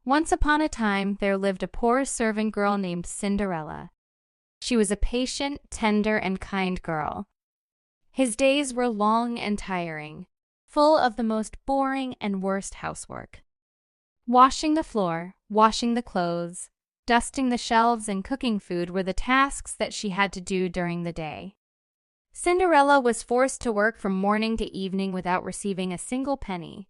Once upon a time, there lived a poor servant girl named Cinderella. She was a patient, tender, and kind girl. His days were long and tiring, full of the most boring and worst housework. Washing the floor, washing the clothes, dusting the shelves, and cooking food were the tasks that she had to do during the day. Cinderella was forced to work from morning to evening without receiving a single penny.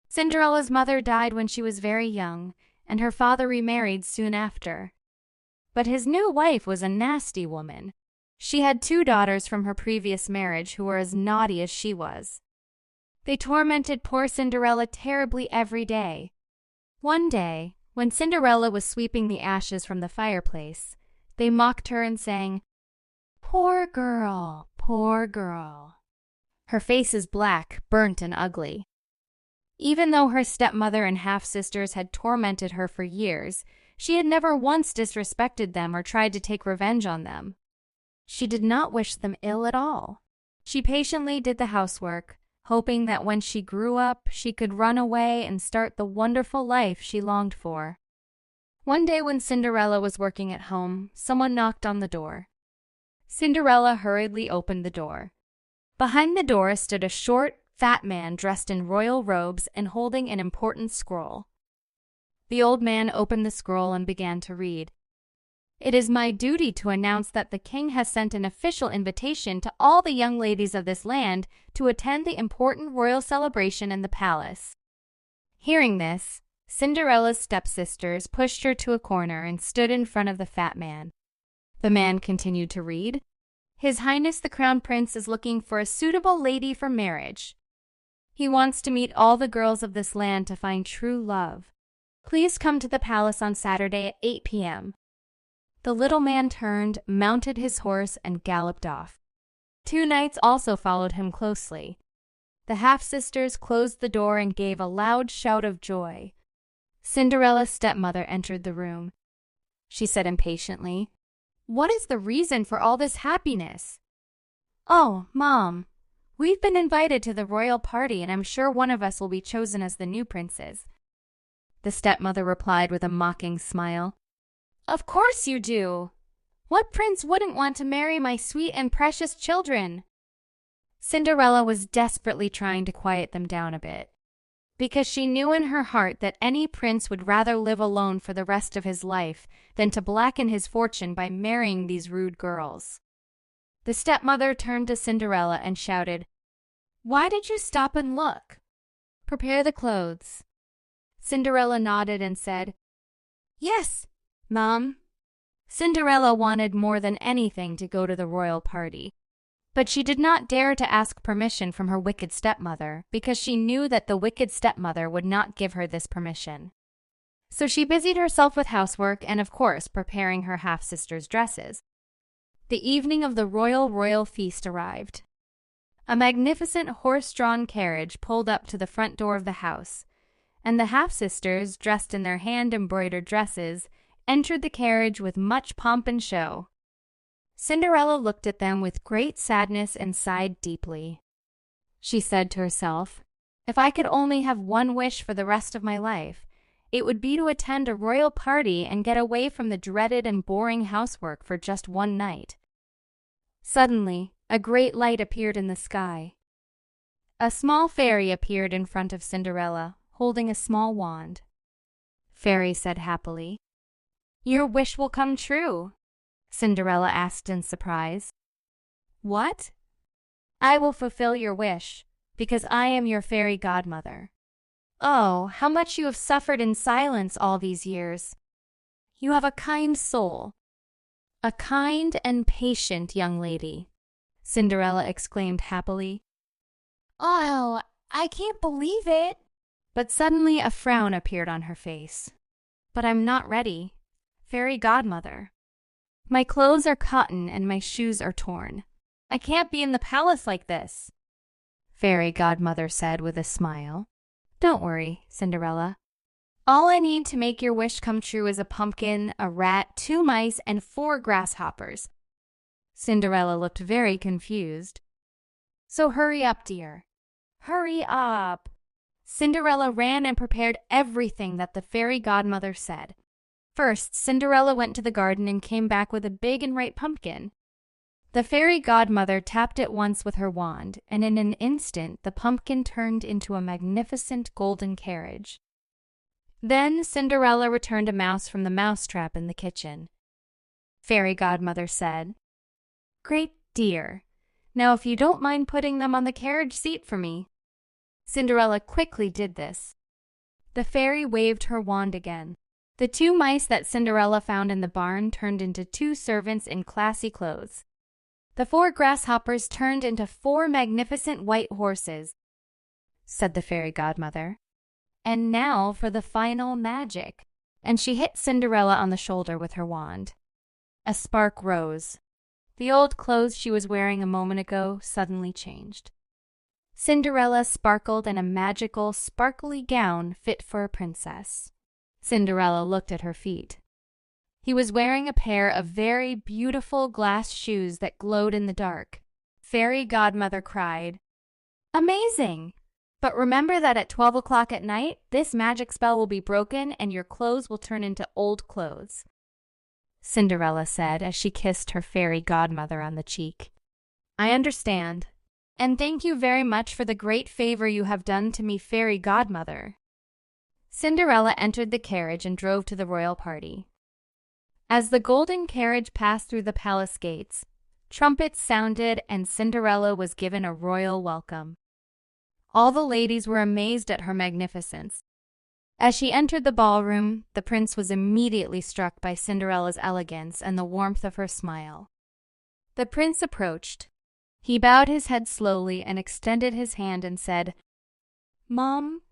Cinderella's mother died when she was very young, and her father remarried soon after. But his new wife was a nasty woman. She had 2 daughters from her previous marriage who were as naughty as she was. They tormented poor Cinderella terribly every day. One day, when Cinderella was sweeping the ashes from the fireplace, they mocked her and sang, "Poor girl, poor girl." Her face is black, burnt, and ugly. Even though her stepmother and half-sisters had tormented her for years, she had never once disrespected them or tried to take revenge on them. She did not wish them ill at all. She patiently did the housework, hoping that when she grew up, she could run away and start the wonderful life she longed for. One day when Cinderella was working at home, someone knocked on the door. Cinderella hurriedly opened the door. Behind the door stood a short, fat man dressed in royal robes and holding an important scroll. The old man opened the scroll and began to read. "It is my duty to announce that the king has sent an official invitation to all the young ladies of this land to attend the important royal celebration in the palace." Hearing this, Cinderella's stepsisters pushed her to a corner and stood in front of the fat man. The man continued to read, "His Highness the Crown Prince is looking for a suitable lady for marriage. He wants to meet all the girls of this land to find true love. Please come to the palace on Saturday at 8 p.m. The little man turned, mounted his horse, and galloped off. 2 knights also followed him closely. The half-sisters closed the door and gave a loud shout of joy. Cinderella's stepmother entered the room. She said impatiently, "What is the reason for all this happiness?" "Oh, Mom, we've been invited to the royal party, and I'm sure one of us will be chosen as the new princes." The stepmother replied with a mocking smile, "Of course you do. What prince wouldn't want to marry my sweet and precious children?" Cinderella was desperately trying to quiet them down a bit, because she knew in her heart that any prince would rather live alone for the rest of his life than to blacken his fortune by marrying these rude girls. The stepmother turned to Cinderella and shouted, "Why did you stop and look? Prepare the clothes." Cinderella nodded and said, "Yes, Mom." Cinderella wanted more than anything to go to the royal party, but she did not dare to ask permission from her wicked stepmother because she knew that the wicked stepmother would not give her this permission. So she busied herself with housework and, of course, preparing her half-sisters' dresses. The evening of the royal feast arrived. A magnificent horse-drawn carriage pulled up to the front door of the house, and the half-sisters, dressed in their hand-embroidered dresses, entered the carriage with much pomp and show. Cinderella looked at them with great sadness and sighed deeply. She said to herself, "If I could only have one wish for the rest of my life, it would be to attend a royal party and get away from the dreaded and boring housework for just one night." Suddenly, a great light appeared in the sky. A small fairy appeared in front of Cinderella, holding a small wand. Fairy said happily, "Your wish will come true." Cinderella asked in surprise. "What?" "I will fulfill your wish, because I am your fairy godmother." "Oh, how much you have suffered in silence all these years. You have a kind soul." "A kind and patient young lady," Cinderella exclaimed happily. "Oh, I can't believe it." But suddenly a frown appeared on her face. "But I'm not ready, Fairy Godmother. My clothes are cotton and my shoes are torn. I can't be in the palace like this." Fairy Godmother said with a smile, "Don't worry, Cinderella. All I need to make your wish come true is a pumpkin, a rat, 2 mice, and 4 grasshoppers." Cinderella looked very confused. "So hurry up, dear. Hurry up." Cinderella ran and prepared everything that the fairy godmother said. First, Cinderella went to the garden and came back with a big and ripe pumpkin. The fairy godmother tapped it once with her wand, and in an instant the pumpkin turned into a magnificent golden carriage. Then Cinderella returned a mouse from the mousetrap in the kitchen. Fairy godmother said, "Great dear, now if you don't mind putting them on the carriage seat for me." Cinderella quickly did this. The fairy waved her wand again. The 2 mice that Cinderella found in the barn turned into 2 servants in classy clothes. The 4 grasshoppers turned into 4 magnificent white horses, said the fairy godmother. And now for the final magic. And she hit Cinderella on the shoulder with her wand. A spark rose. The old clothes she was wearing a moment ago suddenly changed. Cinderella sparkled in a magical, sparkly gown fit for a princess. Cinderella looked at her feet. He was wearing a pair of very beautiful glass shoes that glowed in the dark. Fairy godmother cried, "Amazing! But remember that at 12 o'clock at night, this magic spell will be broken and your clothes will turn into old clothes," Cinderella said as she kissed her fairy godmother on the cheek. "I understand. And thank you very much for the great favor you have done to me, fairy godmother." Cinderella entered the carriage and drove to the royal party. As the golden carriage passed through the palace gates, trumpets sounded and Cinderella was given a royal welcome. All the ladies were amazed at her magnificence. As she entered the ballroom, the prince was immediately struck by Cinderella's elegance and the warmth of her smile. The prince approached. He bowed his head slowly and extended his hand and said, "Mom,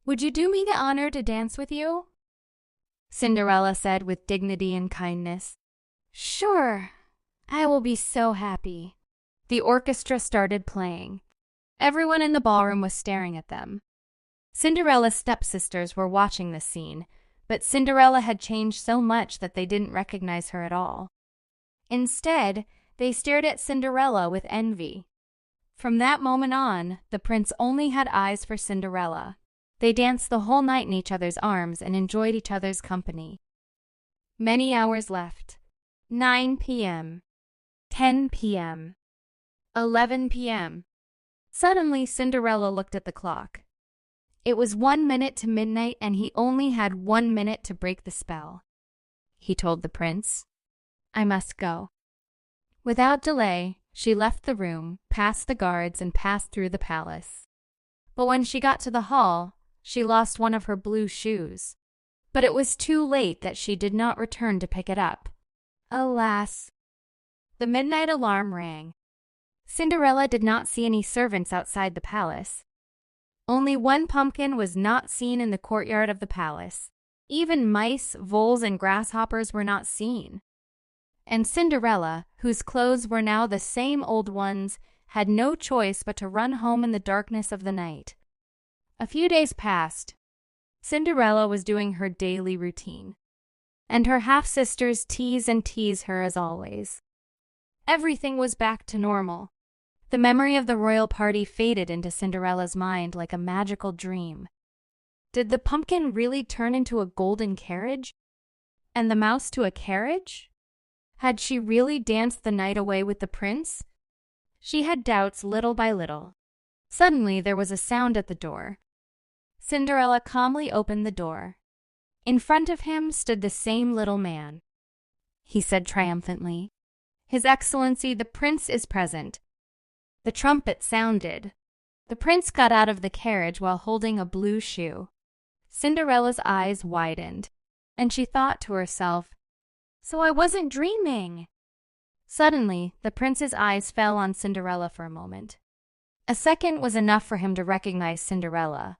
would you do me the honor to dance with you?" Cinderella said with dignity and kindness, "Sure, I will be so happy." The orchestra started playing. Everyone in the ballroom was staring at them. Cinderella's stepsisters were watching this scene, but Cinderella had changed so much that they didn't recognize her at all. Instead, they stared at Cinderella with envy. From that moment on, the prince only had eyes for Cinderella. They danced the whole night in each other's arms and enjoyed each other's company. Many hours left. 9 p.m. 10 p.m. 11 p.m. Suddenly, Cinderella looked at the clock. It was 1 minute to midnight and he only had 1 minute to break the spell. He told the prince, "I must go." Without delay, she left the room, passed the guards, and passed through the palace. But when she got to the hall, she lost one of her blue shoes. But it was too late that she did not return to pick it up. Alas! The midnight alarm rang. Cinderella did not see any servants outside the palace. Only one pumpkin was not seen in the courtyard of the palace. Even mice, voles, and grasshoppers were not seen. And Cinderella, whose clothes were now the same old ones, had no choice but to run home in the darkness of the night. A few days passed. Cinderella was doing her daily routine, and her half-sisters teased her as always. Everything was back to normal. The memory of the royal party faded into Cinderella's mind like a magical dream. Did the pumpkin really turn into a golden carriage? And the mouse to a carriage? Had she really danced the night away with the prince? She had doubts little by little. Suddenly there was a sound at the door. Cinderella calmly opened the door. In front of him stood the same little man. He said triumphantly, "His Excellency the Prince is present." The trumpet sounded. The prince got out of the carriage while holding a blue shoe. Cinderella's eyes widened, and she thought to herself, "So I wasn't dreaming." Suddenly, the prince's eyes fell on Cinderella for a moment. A second was enough for him to recognize Cinderella.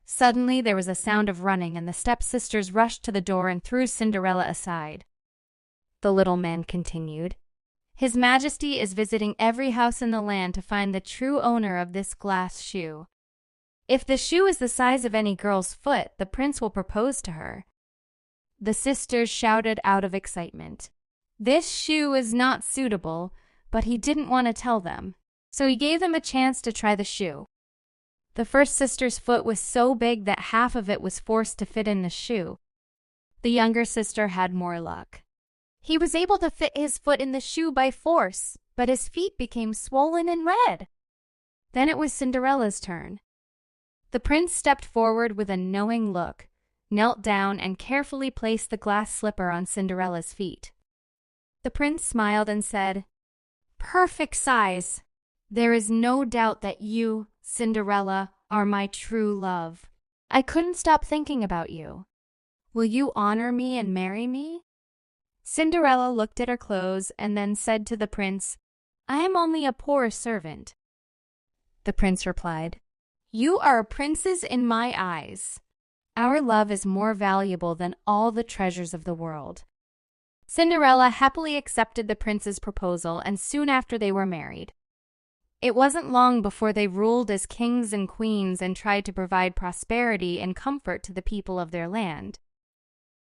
Suddenly, there was a sound of running, and the stepsisters rushed to the door and threw Cinderella aside. The little man continued, "His Majesty is visiting every house in the land to find the true owner of this glass shoe. If the shoe is the size of any girl's foot, the prince will propose to her." The sisters shouted out of excitement. This shoe is not suitable, but he didn't want to tell them, so he gave them a chance to try the shoe. The first sister's foot was so big that half of it was forced to fit in the shoe. The younger sister had more luck. He was able to fit his foot in the shoe by force, but his feet became swollen and red. Then it was Cinderella's turn. The prince stepped forward with a knowing look, knelt down, and carefully placed the glass slipper on Cinderella's feet. The prince smiled and said, "Perfect size. There is no doubt that you, Cinderella, are my true love. I couldn't stop thinking about you. Will you honor me and marry me?" Cinderella looked at her clothes and then said to the prince, "I am only a poor servant." The prince replied, "You are a princess in my eyes. Our love is more valuable than all the treasures of the world." Cinderella happily accepted the prince's proposal, and soon after they were married. It wasn't long before they ruled as kings and queens and tried to provide prosperity and comfort to the people of their land.